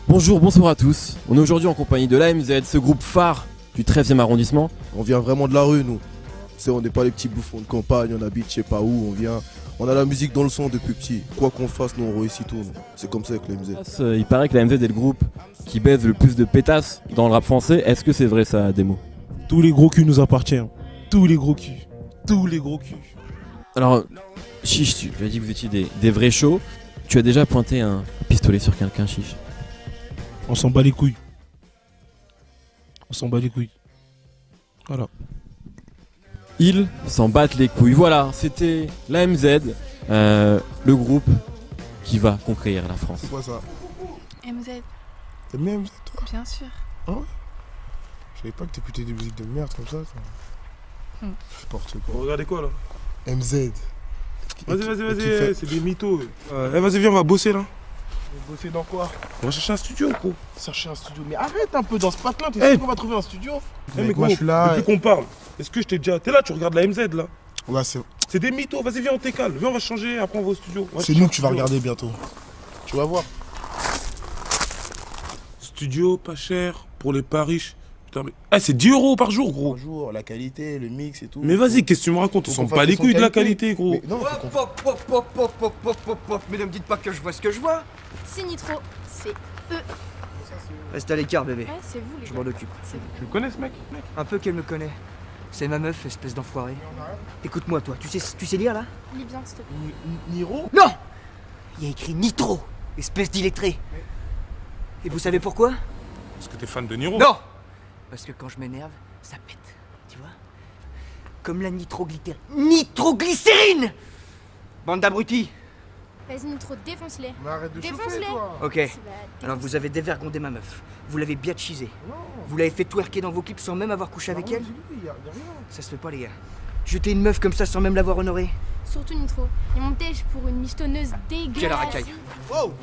Bonjour, bonsoir à tous. On est aujourd'hui en compagnie de l'AMZ, ce groupe phare du 13e arrondissement. On vient vraiment de la rue, nous. On n'est pas les petits bouffons de campagne, on habite je sais pas où, on a la musique dans le sang depuis petit. Quoi qu'on fasse, nous on réussit tout. C'est comme ça avec l'AMZ. Il paraît que l'AMZ est le groupe qui baise le plus de pétasses dans le rap français. Est-ce que c'est vrai ça, Démo? Tous les gros culs nous appartiennent. Tous les gros culs. Tous les gros culs. Alors, Chiche, tu as dit que vous étiez des vrais chauds. Tu as déjà pointé un pistolet sur quelqu'un, Chiche? On s'en bat les couilles. On s'en bat les couilles. Voilà. Ils s'en battent les couilles. Voilà, c'était l'AMZ, le groupe qui va conquérir la France. C'est quoi ça? MZ, T'aimes bien MZ toi? bien sûr. Ah ouais? Je savais pas que t'écoutais des musiques de merde comme ça. N'importe quoi. Regardez quoi là? MZ. Vas-y, c'est des mythos. Vas-y, viens, on va bosser là. Bosser dans quoi? On va chercher un studio, gros. Chercher un studio. Mais arrête un peu dans ce patin, t'es Hey. sûr qu'on va trouver un studio? Mais Mec, gros, moi je suis là. depuis qu'on parle, est-ce que je t'ai déjà. T'es là, tu regardes la MZ là? Ouais, C'est des mythos, vas-y, viens, on t'écale. Viens, on va changer, après on va au studio. c'est nous que tu vas regarder bientôt. Tu vas voir. Studio, pas cher, pour les pas riches. Putain, mais. Ah, c'est 10 € par jour, gros. Bonjour, la qualité, le mix et tout. Mais vas-y, qu'est-ce que tu me racontes? On Faut s'en qu'on bat fasse les son couilles de la qualité. qualité, gros. Mais non, faut qu'on Hop. Mais ne me dites pas que je vois ce que je vois. C'est Nitro, c'est eux. Reste à l'écart, bébé. Ouais, c'est vous les Je gars. m'en occupe. C'est vous. Tu le connais ce mec? Un peu qu'elle me connaît. C'est ma meuf, espèce d'enfoiré. Écoute-moi, toi. Tu sais lire, là? Lis bien, s'il te plaît. Niro? Non! Il y a écrit Nitro, espèce d'illettré. Et vous savez pourquoi? Parce que t'es fan de Niro. Non! Parce que quand je m'énerve, ça pète. Tu vois? Comme la nitroglycérine. Nitroglycérine! Bande d'abrutis! Vas-y, Nitro, défonce-les. Mais arrête de Défonce-les. chauffer, toi. Ok. Bah, Alors vous avez dévergondé ma meuf. Vous l'avez biatchisée. Vous l'avez fait twerker dans vos clips sans même avoir couché avec elle. Y a rien. Ça se fait pas, les gars. Jeter une meuf comme ça sans même l'avoir honorée. surtout Nitro. Ils m'ont têche pour une michetonneuse dégueulasse. Quelle racaille. Wow!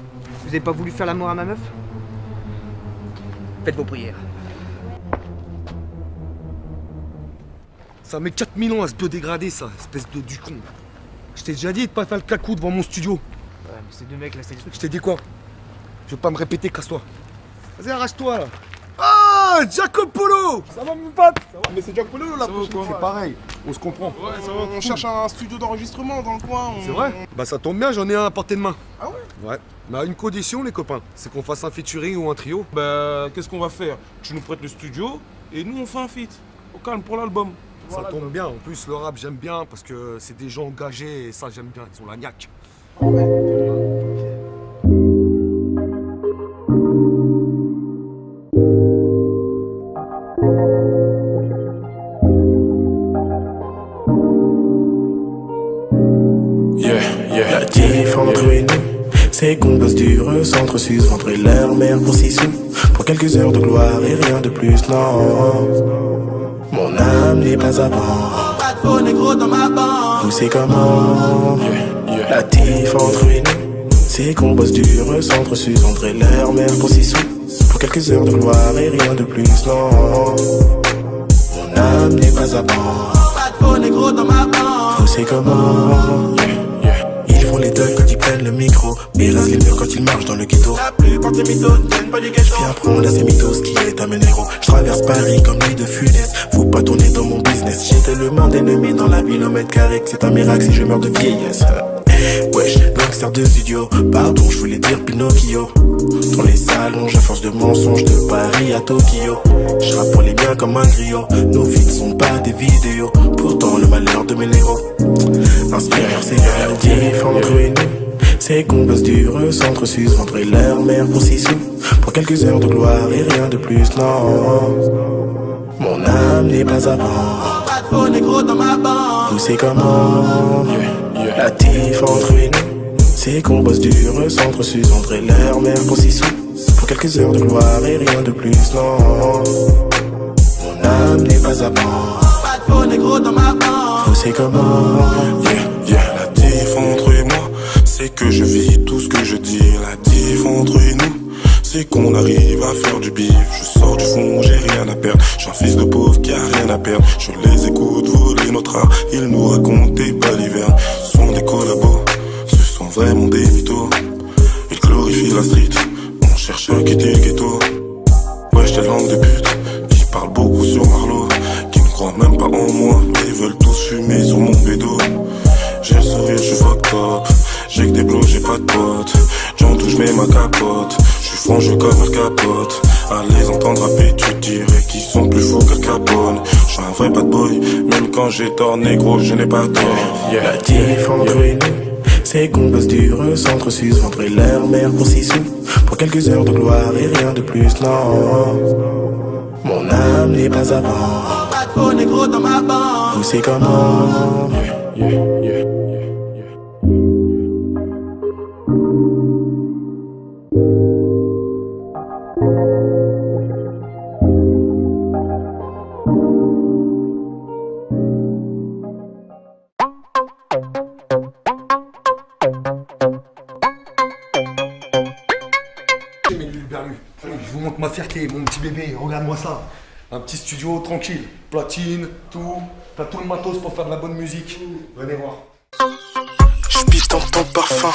Vous avez pas voulu faire l'amour à ma meuf? Faites vos prières. Ça met 4000 ans à se dégrader, ça, espèce de du con. Je t'ai déjà dit de pas faire le cacou devant mon studio. Ouais, mais ces deux mecs là, c'est des trucs. Je t'ai dit quoi? Je veux pas me répéter, casse-toi. Vas-y, arrache-toi là. Ah, Jacob Polo! Ça va, mon pote? Mais c'est Jack Polo la prochaine quoi? fois. C'est pareil, on se comprend. Ouais, ça va. On cherche un studio d'enregistrement dans le coin. C'est vrai? Bah ça tombe bien, j'en ai un à portée de main. Ah ouais? Ouais. Mais à une condition, les copains, c'est qu'on fasse un featuring ou un trio. Bah, qu'est-ce qu'on va faire? Tu nous prêtes le studio et nous on fait un feat. Au calme pour l'album. Ça tombe bien, en plus le rap j'aime bien parce que c'est des gens engagés et ça j'aime bien, ils ont la niaque. La diff entre nous, c'est qu'on bosse du recentre, suce ventre et leur mère pour 6 sous. Pour quelques heures de gloire et rien de plus, non. Mon âme n'est pas à bord. Pas de faux négro dans ma bande. Vous savez comment? La diff entre nous, c'est qu'on bosse du recentre, suce ventre et leur mère pour 6 sous. Pour quelques heures de gloire et rien de plus, non. Mon âme n'est pas à bord. Pas de faux négro dans ma bande. Vous savez comment? Ils font les deux quand ils prennent le micro, mais rasent les murs quand ils marchent dans le ghetto. La plupart des mythos ne tiennent pas du ghetto. Viens prendre à ces mythos ce qui est à mes héros. Je traverse Paris comme l'île de Funès. Faut pas tourner dans mon business. J'ai tellement d'ennemis dans la ville au mètre carré que c'est un miracle si je meurs de vieillesse. Wesh, gangster de studio, pardon, je voulais dire Pinocchio. Dans les salons, je force de mensonges de Paris à Tokyo. Je rappe pour les biens comme un griot. Nos vies ne sont pas des vidéos. Pourtant, le malheur de mes héros inspire, c'est la diff entre nous. C'est qu'on bosse du recentre, suce ventre et leur mère pour 6 sous. Pour quelques heures de gloire et rien de plus, non. Mon âme n'est pas à bord. Pas de faux négro dans ma bande. Vous savez comment? La diff entre nous, c'est qu'on bosse du recentre, suce ventre et leur mère pour 6 sous. Pour quelques heures de gloire et rien de plus, non. Mon âme n'est pas à bord. Pas de faux négro dans ma bande. Vous savez comment? La diff entre moi, c'est que je vis tout ce que je dis. La diff entre nous, c'est qu'on arrive à faire du bif. Je sors du fond, j'ai rien à perdre. Je suis un fils de pauvre qui a rien à perdre. Je les écoute voler notre art. Ils nous racontent des balivernes. Ce sont des collabos, ce sont vraiment des mythos. Ils glorifient la street. On cherche j'ai quitté le ghetto. Ouais, j'étais langue de pute, qui parle beaucoup sur Marlo, qui ne croient même pas en moi, mais ils veulent tous fumer sur mon bédo. J'ai le sourire, j'suis fucked up, j'ai que des blocs, j'ai pas de potes. J'en touche mais ma capote, j'suis franc, je comme un capote. À les entendre rapper, tu dirais qu'ils sont plus fous qu'un Capone. J'suis un vrai bad boy, même quand j'ai tort, négro, je n'ai pas tort. La diff entre nous, c'est qu'on passe du recentre sus, ventre et l'air, mer pour 6 sous. Pour quelques heures de gloire et rien de plus, non. Mon âme n'est pas à bord. Pas de faux négro dans ma bande. Vous savez comment. Je vous montre ma fierté, mon petit bébé, regarde-moi ça. Un petit studio tranquille, platine, tout. T'as tout le matos pour faire de la bonne musique. Venez voir. J'pisse dans ton parfum,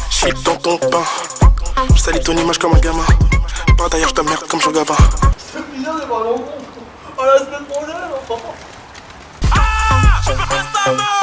j'shit dans ton pain. J'salis ton image comme un gamin. Par d'ailleurs j't'emmerde comme Jean Gabin. C'est bizarre de voir l'encontre. À la semaine prochaine. Ah, je peux pas savoir.